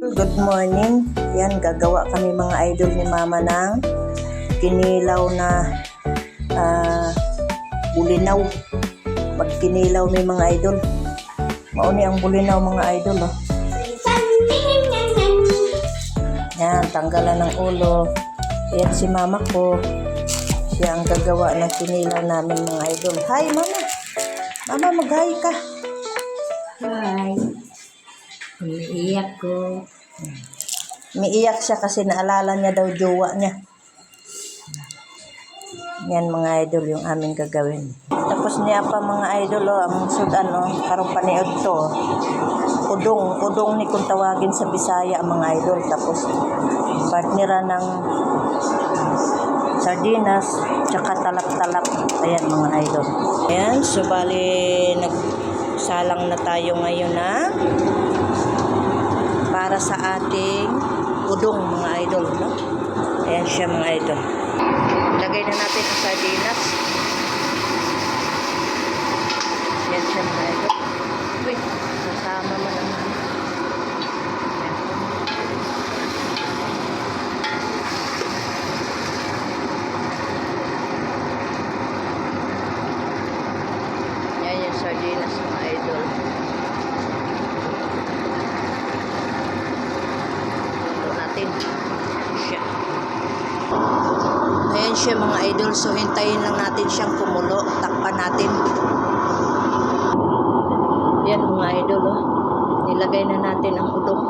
Good morning. Yan, gagawa kami mga idol ni Mama ng kinilaw na bulinaw. Magkinilaw may mga idol. Mauni ang bulinaw mga idol. Oh. Yan, tanggalan ng ulo. Yan si Mama ko. Siya ang gagawa ng kinilaw namin mga idol. Hi Mama! Mama, mag-hi ka. Hi. Umiiyak ko. Umiiyak siya kasi naalala niya daw jowa niya. Yan mga idol yung aming gagawin. Tapos niya pa mga idol ang sudan karong paniod to. Udong ni kung tawagin sa Bisaya mga idol. Tapos partnera ng sardinas tsaka talap-talap. Ayan mga idol. Ayan, so bali nagsalang na tayo ngayon na para sa ating udong mga idol, no? Ayan siya mga idol. Lagay na natin ang sardinas. Ayan siya mga idol. Wait, kasama mo naman. Ayan yung sardinas mga idol. Ayan siya mga idol, so hintayin lang natin siyang kumulo, takpan natin. Yan mga idol, nilagay na natin ang udong.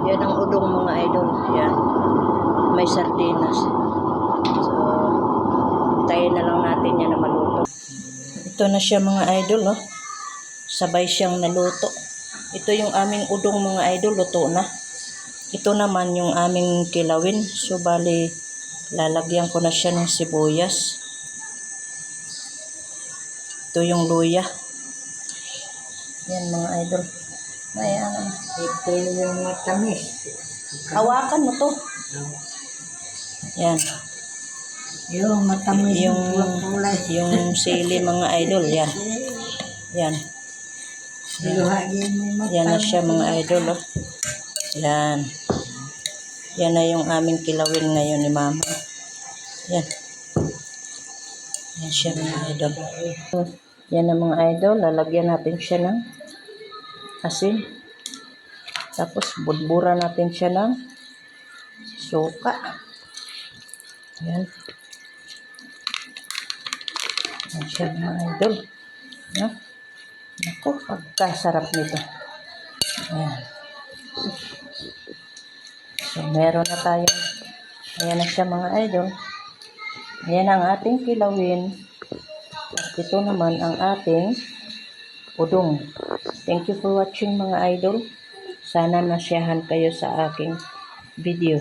Yan ang udong mga idol. Yan, may sardinas. So hintayin na lang natin yan na maluto. Ito na siya mga idol, sabay siyang naluto. Ito yung aming udong mga idol, luto na. Ito naman yung aming kilawin. So, bali, lalagyan ko na siya ng sibuyas. Ito yung luya. Yan mga idol. Ayan. Ito yung matamis. Hawakan mo to. Yan. Yung matamis Yung sili mga idol. Yan. Yan. Yan na siya mga idol. Yan. Yan na yung aming kilawin ngayon ni Mama. Yan. Yan siya mga idol. Yan na mga idol. Lalagyan natin siya ng asin. Tapos budbura natin siya ng suka. Yan. Yan siya mga idol. Yan. Naku, pagkasarap nito. Yan. So, meron na tayo. Ayan na siya mga idol. Ayan ang ating kilawin. At ito naman ang ating udong. Thank you for watching mga idol. Sana nasyahan kayo sa aking video.